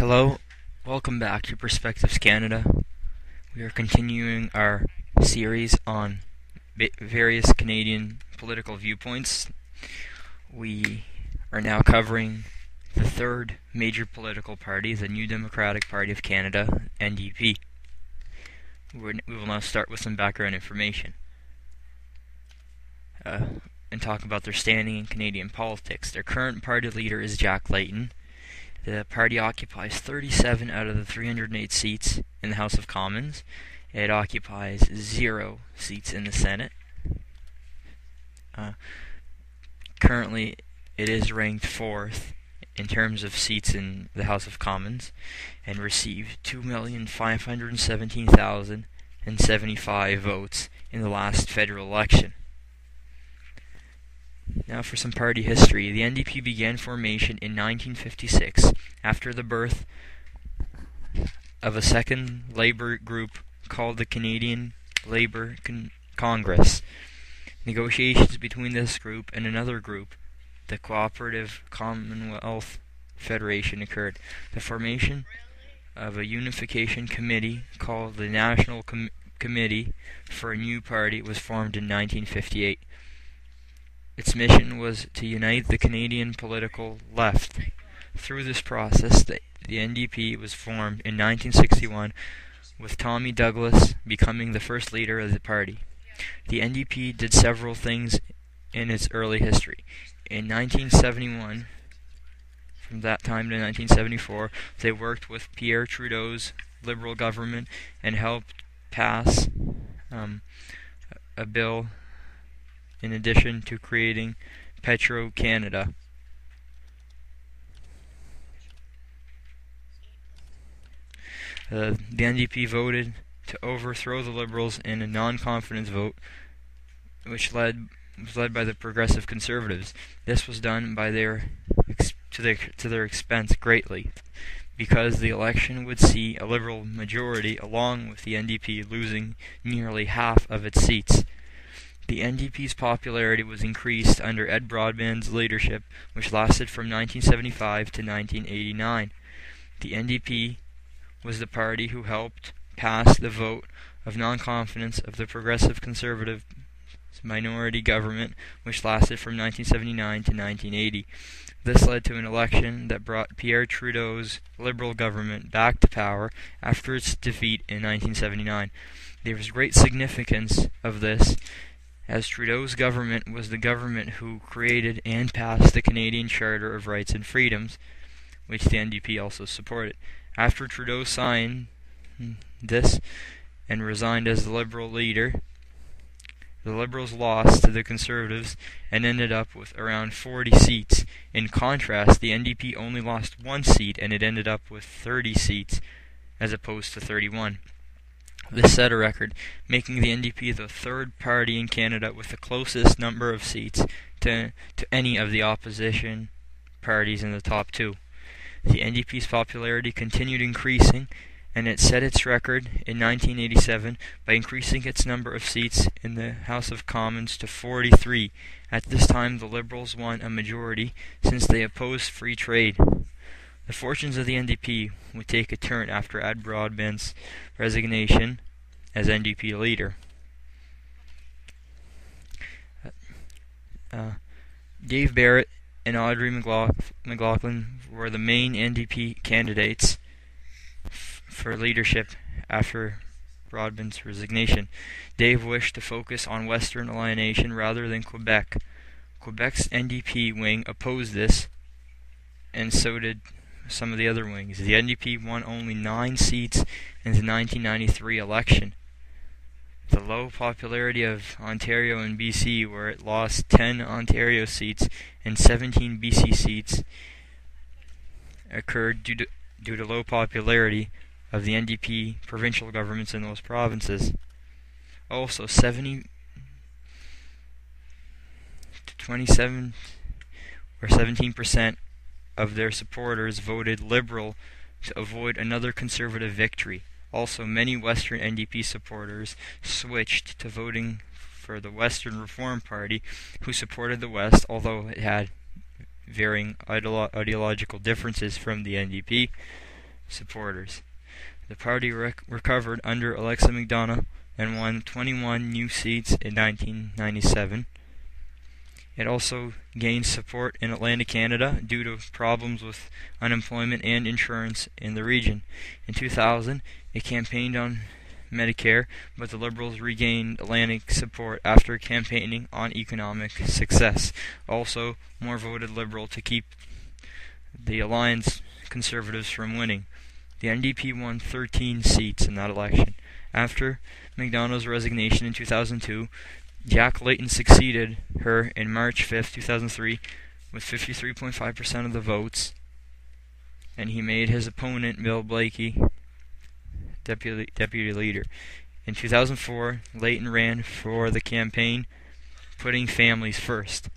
Hello, welcome back to Perspectives Canada. We are continuing our series on various Canadian political viewpoints. We are now covering the third major political party, the New Democratic Party of Canada, NDP. We will now start with some background information and talk about their standing in Canadian politics. Their current party leader is Jack Layton. The party occupies 37 out of the 308 seats in the House of Commons. It occupies 0 seats in the Senate. Currently, it is ranked 4th in terms of seats in the House of Commons and received 2,517,075 votes in the last federal election. Now for some party history. The NDP began formation in 1956 after the birth of a second Labour group called the Canadian Labour Congress. Negotiations between this group and another group, the Cooperative Commonwealth Federation, occurred. The formation of a unification committee called the National Committee for a New Party was formed in 1958. Its mission was to unite the Canadian political left. Through this process, the NDP was formed in 1961, with Tommy Douglas becoming the first leader of the party. The NDP did several things in its early history. In 1971, from that time to 1974, they worked with Pierre Trudeau's Liberal government and helped pass a bill in addition to creating Petro-Canada. The NDP voted to overthrow the Liberals in a non-confidence vote, which was led by the Progressive Conservatives. This was done by to their expense greatly, because the election would see a Liberal majority, along with the NDP losing nearly half of its seats. The NDP's popularity was increased under Ed Broadbent's leadership, which lasted from 1975 to 1989. The NDP was the party who helped pass the vote of non-confidence of the Progressive Conservative minority government, which lasted from 1979 to 1980. This led to an election that brought Pierre Trudeau's Liberal government back to power after its defeat in 1979. There was great significance of this, as Trudeau's government was the government who created and passed the Canadian Charter of Rights and Freedoms, which the NDP also supported. After Trudeau signed this and resigned as the Liberal leader, the Liberals lost to the Conservatives and ended up with around 40 seats. In contrast, the NDP only lost 1 seat and it ended up with 30 seats as opposed to 31. This set a record, making the NDP the third party in Canada with the closest number of seats to any of the opposition parties in the top 2. The NDP's popularity continued increasing, and it set its record in 1987 by increasing its number of seats in the House of Commons to 43. At this time, the Liberals won a majority since they opposed free trade. The fortunes of the NDP would take a turn after Ed Broadbent's resignation as NDP leader. Dave Barrett and Audrey McLaughlin were the main NDP candidates for leadership after Broadbent's resignation. Dave wished to focus on Western alienation rather than Quebec. Quebec's NDP wing opposed this, and so did some of the other wings. The NDP won only 9 seats in the 1993 election. The low popularity of Ontario and BC, where it lost 10 Ontario seats and 17 BC seats, occurred due to low popularity of the NDP provincial governments in those provinces. Also, 17% of their supporters voted Liberal to avoid another Conservative victory. Also, many Western NDP supporters switched to voting for the Western Reform Party, who supported the West, although it had varying ideological differences from the NDP. supporters. The party recovered under Alexa McDonough and won 21 new seats in 1997. It also gained support in Atlantic Canada due to problems with unemployment and insurance in the region. In 2000, it campaigned on Medicare, but the Liberals regained Atlantic support after campaigning on economic success. Also, more voted Liberal to keep the Alliance Conservatives from winning. The NDP won 13 seats in that election. After McDonough's resignation in 2002, Jack Layton succeeded her in March 5, 2003, with 53.5% of the votes, and he made his opponent, Bill Blakey, deputy leader. In 2004, Layton ran for the campaign, putting families first.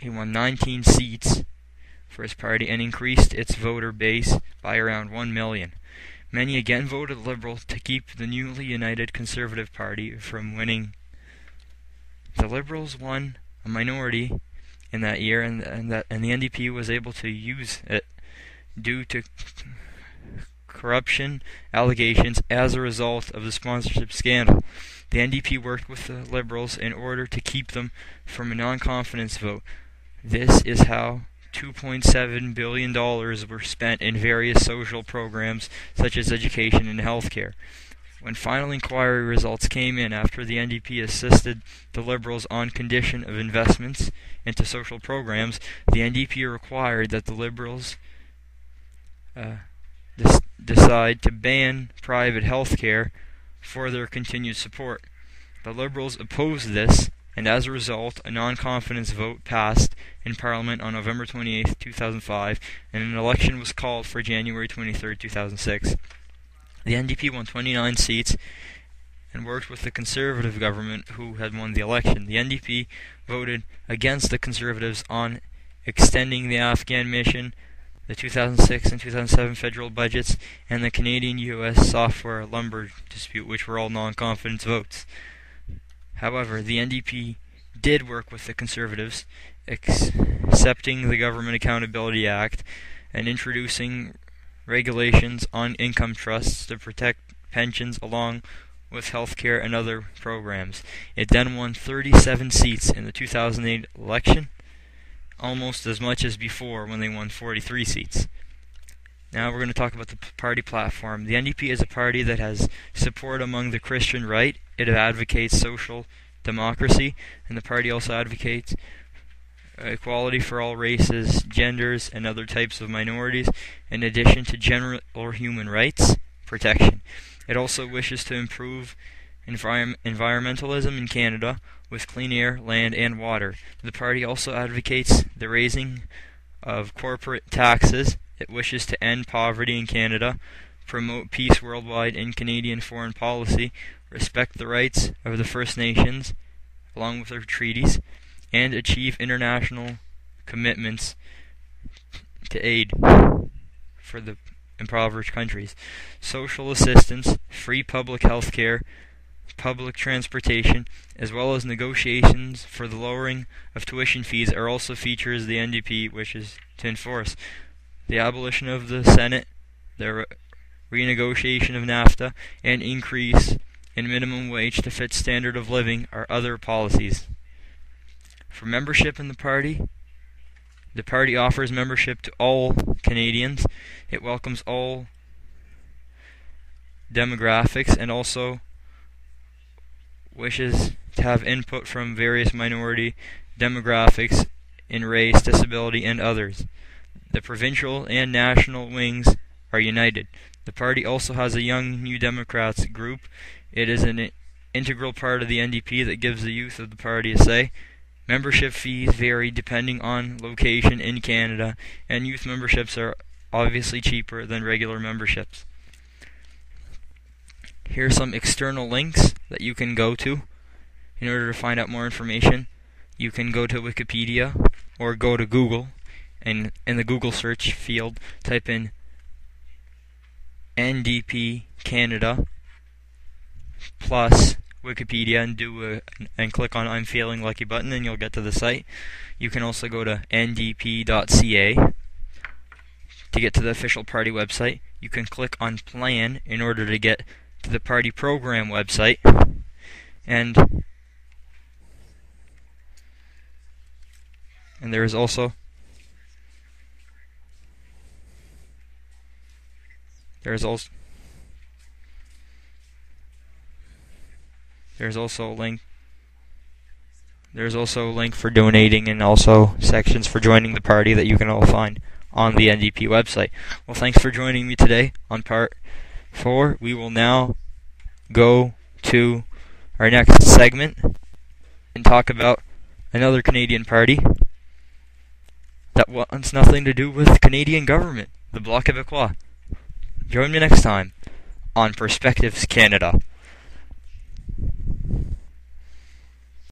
He won 19 seats for his party and increased its voter base by around 1 million. Many again voted Liberal to keep the newly united Conservative Party from winning. The Liberals won a minority in that year, and the NDP was able to use it due to corruption allegations as a result of the sponsorship scandal. The NDP worked with the Liberals in order to keep them from a non-confidence vote. This is how $2.7 billion were spent in various social programs such as education and healthcare. When final inquiry results came in after the NDP assisted the Liberals on condition of investments into social programs, the NDP required that the Liberals decide to ban private health care for their continued support. The Liberals opposed this, and as a result, a non-confidence vote passed in Parliament on November 28, 2005, and an election was called for January 23, 2006. The NDP won 29 seats and worked with the Conservative government who had won the election. The NDP voted against the Conservatives on extending the Afghan mission, the 2006 and 2007 federal budgets, and the Canadian-U.S. software lumber dispute, which were all non-confidence votes. However, the NDP did work with the Conservatives, accepting the Government Accountability Act and introducing regulations on income trusts to protect pensions along with healthcare and other programs. It then won 37 seats in the 2008 election, almost as much as before when they won 43 seats. Now we're going to talk about the party platform. The NDP is a party that has support among the Christian right. It advocates social democracy, and the party also advocates equality for all races, genders, and other types of minorities, in addition to general or human rights protection. It also wishes to improve environmentalism in Canada with clean air, land, and water. The party also advocates the raising of corporate taxes. It wishes to end poverty in Canada, promote peace worldwide in Canadian foreign policy, respect the rights of the First Nations, along with their treaties, and achieve international commitments to aid for the impoverished countries. Social assistance, free public health care, public transportation, as well as negotiations for the lowering of tuition fees are also features the NDP wishes to enforce. The abolition of the Senate, the renegotiation of NAFTA, and increase in minimum wage to fit standard of living are other policies. For membership in the party offers membership to all Canadians. It welcomes all demographics and also wishes to have input from various minority demographics in race, disability, and others. The provincial and national wings are united. The party also has a Young New Democrats group. It is an integral part of the NDP that gives the youth of the party a say. Membership fees vary depending on location in Canada, and youth memberships are obviously cheaper than regular memberships. Here are some external links that you can go to in order to find out more information. You can go to Wikipedia or go to Google, and in the Google search field type in NDP Canada plus Wikipedia and click on I'm Feeling Lucky button, and you'll get to the site. You can also go to ndp.ca To get to the official party website, you can click on Plan in order to get to the party program website. And there is also a link. There's also a link for donating and also sections for joining the party that you can all find on the NDP website. Well, thanks for joining me today on part 4. We will now go to our next segment and talk about another Canadian party that wants nothing to do with Canadian government, the Bloc Québécois. Join me next time on Perspectives Canada.